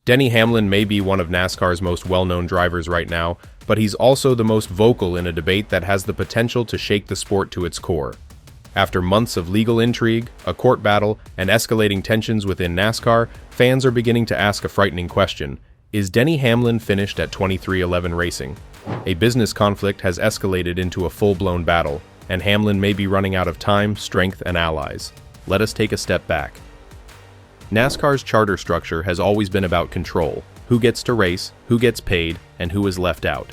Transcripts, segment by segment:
Denny Hamlin may be one of NASCAR's most well-known drivers right now, but he's also the most vocal in a debate that has the potential to shake the sport to its core. After months of legal intrigue, a court battle, and escalating tensions within NASCAR, fans are beginning to ask a frightening question. Is Denny Hamlin finished at 23XI Racing? A business conflict has escalated into a full-blown battle, and Hamlin may be running out of time, strength, and allies. Let us take a step back. NASCAR's charter structure has always been about control: who gets to race, who gets paid, and who is left out.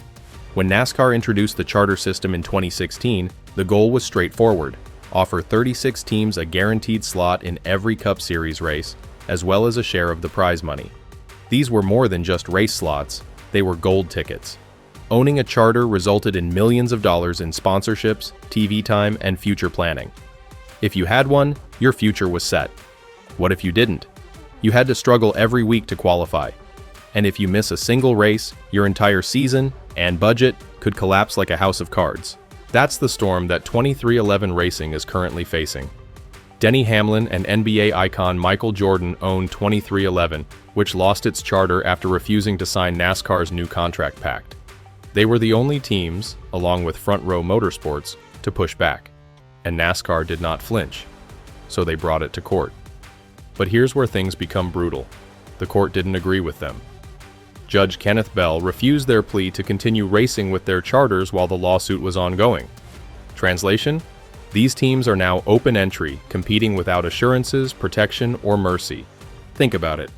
When NASCAR introduced the charter system in 2016, the goal was straightforward: offer 36 teams a guaranteed slot in every Cup Series race, as well as a share of the prize money. These were more than just race slots, they were gold tickets. Owning a charter resulted in millions of dollars in sponsorships, TV time, and future planning. If you had one, your future was set. What if you didn't? You had to struggle every week to qualify. And if you miss a single race, your entire season and budget could collapse like a house of cards. That's the storm that 23XI Racing is currently facing. Denny Hamlin and NBA icon Michael Jordan own 23XI, which lost its charter after refusing to sign NASCAR's new contract pact. They were the only teams, along with Front Row Motorsports, to push back, and NASCAR did not flinch, so they brought it to court. But here's where things become brutal. The court didn't agree with them. Judge Kenneth Bell refused their plea to continue racing with their charters while the lawsuit was ongoing. Translation? These teams are now open entry, competing without assurances, protection, or mercy. Think about it.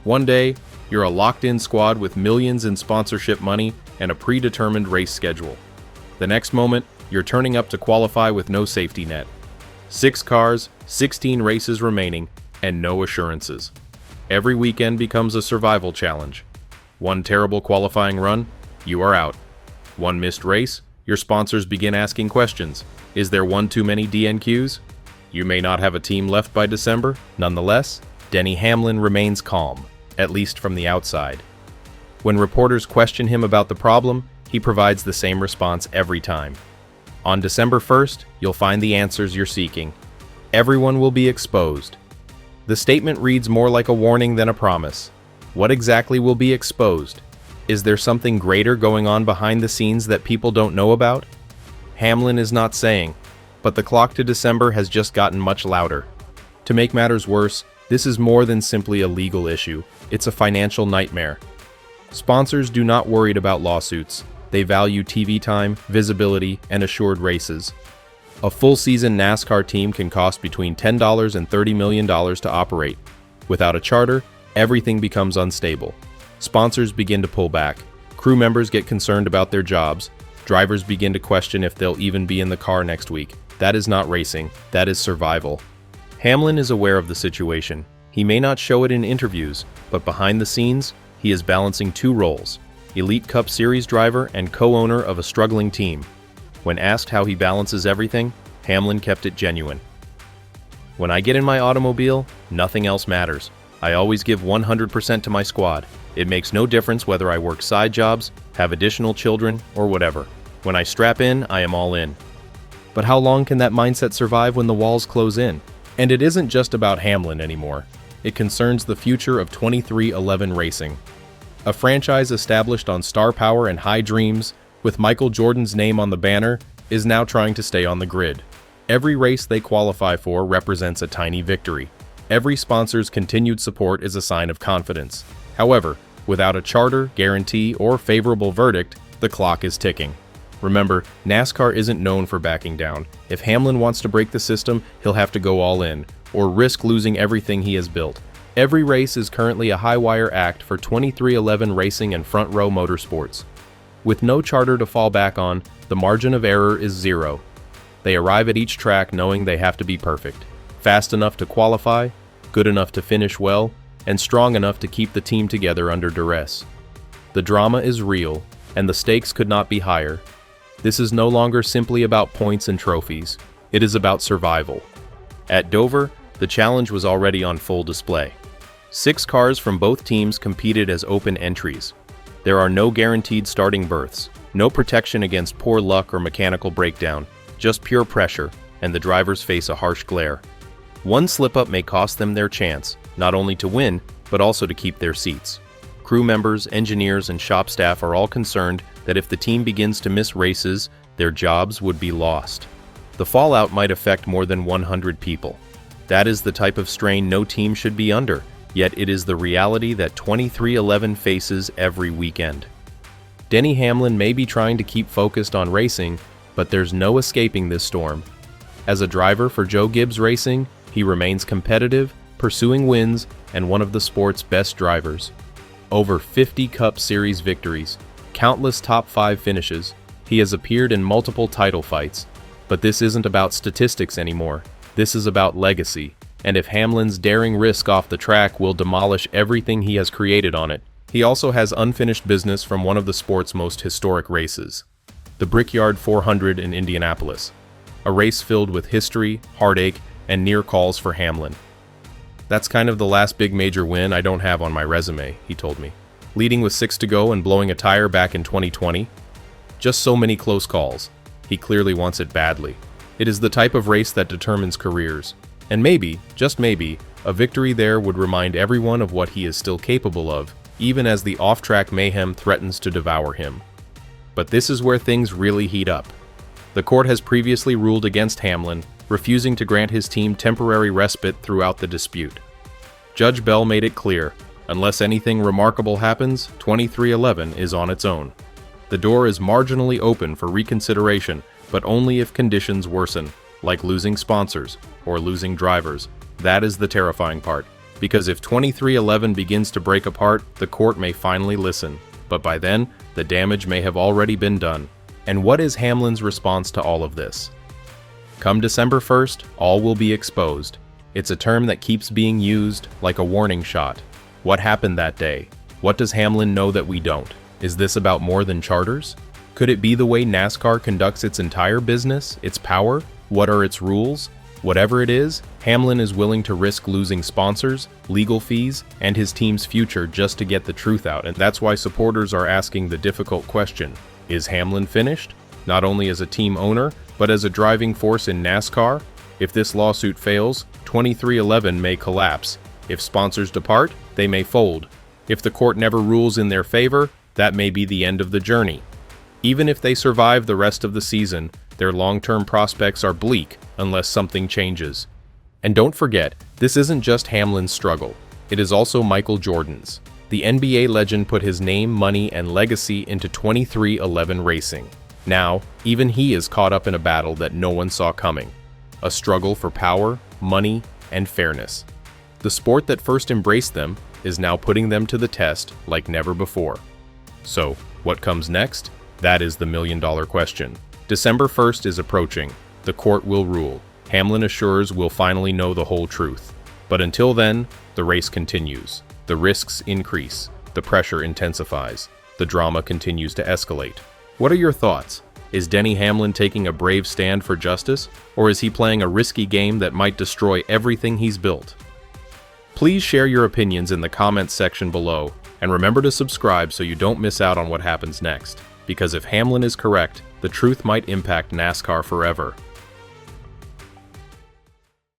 One day, you're a locked-in squad with millions in sponsorship money and a predetermined race schedule. The next moment, you're turning up to qualify with no safety net. 6 cars, 16 races remaining, and no assurances. Every weekend becomes a survival challenge. One terrible qualifying run, you are out. One missed race, your sponsors begin asking questions. Is there one too many DNQs? You may not have a team left by December. Nonetheless, Denny Hamlin remains calm, at least from the outside. When reporters question him about the problem, he provides the same response every time. On December 1st, you'll find the answers you're seeking. Everyone will be exposed. The statement reads more like a warning than a promise. What exactly will be exposed? Is there something greater going on behind the scenes that people don't know about? Hamlin is not saying, but the clock to December has just gotten much louder. To make matters worse, this is more than simply a legal issue, it's a financial nightmare. Sponsors do not worry about lawsuits. They value TV time, visibility, and assured races. A full-season NASCAR team can cost between $10 and $30 million to operate. Without a charter, everything becomes unstable. Sponsors begin to pull back. Crew members get concerned about their jobs. Drivers begin to question if they'll even be in the car next week. That is not racing, that is survival. Hamlin is aware of the situation. He may not show it in interviews, but behind the scenes, he is balancing 2 roles: elite Cup Series driver and co-owner of a struggling team. When asked how he balances everything, Hamlin kept it genuine. When I get in my automobile, nothing else matters. I always give 100% to my squad. It makes no difference whether I work side jobs, have additional children, or whatever. When I strap in, I am all in. But how long can that mindset survive when the walls close in? And it isn't just about Hamlin anymore. It concerns the future of 23XI Racing. A franchise established on star power and high dreams, with Michael Jordan's name on the banner, is now trying to stay on the grid. Every race they qualify for represents a tiny victory. Every sponsor's continued support is a sign of confidence. However, without a charter, guarantee, or favorable verdict, the clock is ticking. Remember, NASCAR isn't known for backing down. If Hamlin wants to break the system, he'll have to go all in, or risk losing everything he has built. Every race is currently a high-wire act for 23XI Racing and Front Row Motorsports. With no charter to fall back on, the margin of error is 0. They arrive at each track knowing they have to be perfect. Fast enough to qualify, good enough to finish well, and strong enough to keep the team together under duress. The drama is real, and the stakes could not be higher. This is no longer simply about points and trophies. It is about survival. At Dover, the challenge was already on full display. 6 cars from both teams competed as open entries. There are no guaranteed starting berths, no protection against poor luck or mechanical breakdown, just pure pressure, and the drivers face a harsh glare. One slip-up may cost them their chance, not only to win, but also to keep their seats. Crew members, engineers, and shop staff are all concerned that if the team begins to miss races, their jobs would be lost. The fallout might affect more than 100 people. That is the type of strain no team should be under, yet it is the reality that 23XI faces every weekend. Denny Hamlin may be trying to keep focused on racing, but there's no escaping this storm. As a driver for Joe Gibbs Racing, he remains competitive, pursuing wins, and one of the sport's best drivers. Over 50 Cup Series victories, countless top 5 finishes, he has appeared in multiple title fights. But this isn't about statistics anymore. This is about legacy, and if Hamlin's daring risk off the track will demolish everything he has created on it, he also has unfinished business from one of the sport's most historic races, the Brickyard 400 in Indianapolis, a race filled with history, heartache, and near calls for Hamlin. "That's kind of the last big major win I don't have on my resume," he told me. Leading with 6 to go and blowing a tire back in 2020? Just so many close calls. He clearly wants it badly. It is the type of race that determines careers. And maybe, just maybe, a victory there would remind everyone of what he is still capable of, even as the off-track mayhem threatens to devour him. But this is where things really heat up. The court has previously ruled against Hamlin, refusing to grant his team temporary respite throughout the dispute. Judge Bell made it clear, unless anything remarkable happens, 23XI is on its own. The door is marginally open for reconsideration, but only if conditions worsen, like losing sponsors or losing drivers. That is the terrifying part, because if 23XI begins to break apart, the court may finally listen, but by then, the damage may have already been done. And what is Hamlin's response to all of this? Come December 1st, all will be exposed. It's a term that keeps being used like a warning shot. What happened that day? What does Hamlin know that we don't? Is this about more than charters? Could it be the way NASCAR conducts its entire business, its power? What are its rules? Whatever it is, Hamlin is willing to risk losing sponsors, legal fees, and his team's future just to get the truth out, and that's why supporters are asking the difficult question: is Hamlin finished? Not only as a team owner, but as a driving force in NASCAR? If this lawsuit fails, 23XI may collapse. If sponsors depart, they may fold. If the court never rules in their favor, that may be the end of the journey. Even if they survive the rest of the season, their long-term prospects are bleak unless something changes. And don't forget, this isn't just Hamlin's struggle. It is also Michael Jordan's. The NBA legend put his name, money, and legacy into 23XI racing. Now, even he is caught up in a battle that no one saw coming. A struggle for power, money, and fairness. The sport that first embraced them is now putting them to the test like never before. So, what comes next? That is the million-dollar question. December 1st is approaching. The court will rule. Hamlin assures we'll finally know the whole truth. But until then, the race continues. The risks increase. The pressure intensifies. The drama continues to escalate. What are your thoughts? Is Denny Hamlin taking a brave stand for justice, or is he playing a risky game that might destroy everything he's built? Please share your opinions in the comments section below, and remember to subscribe so you don't miss out on what happens next. Because if Hamlin is correct, the truth might impact NASCAR forever.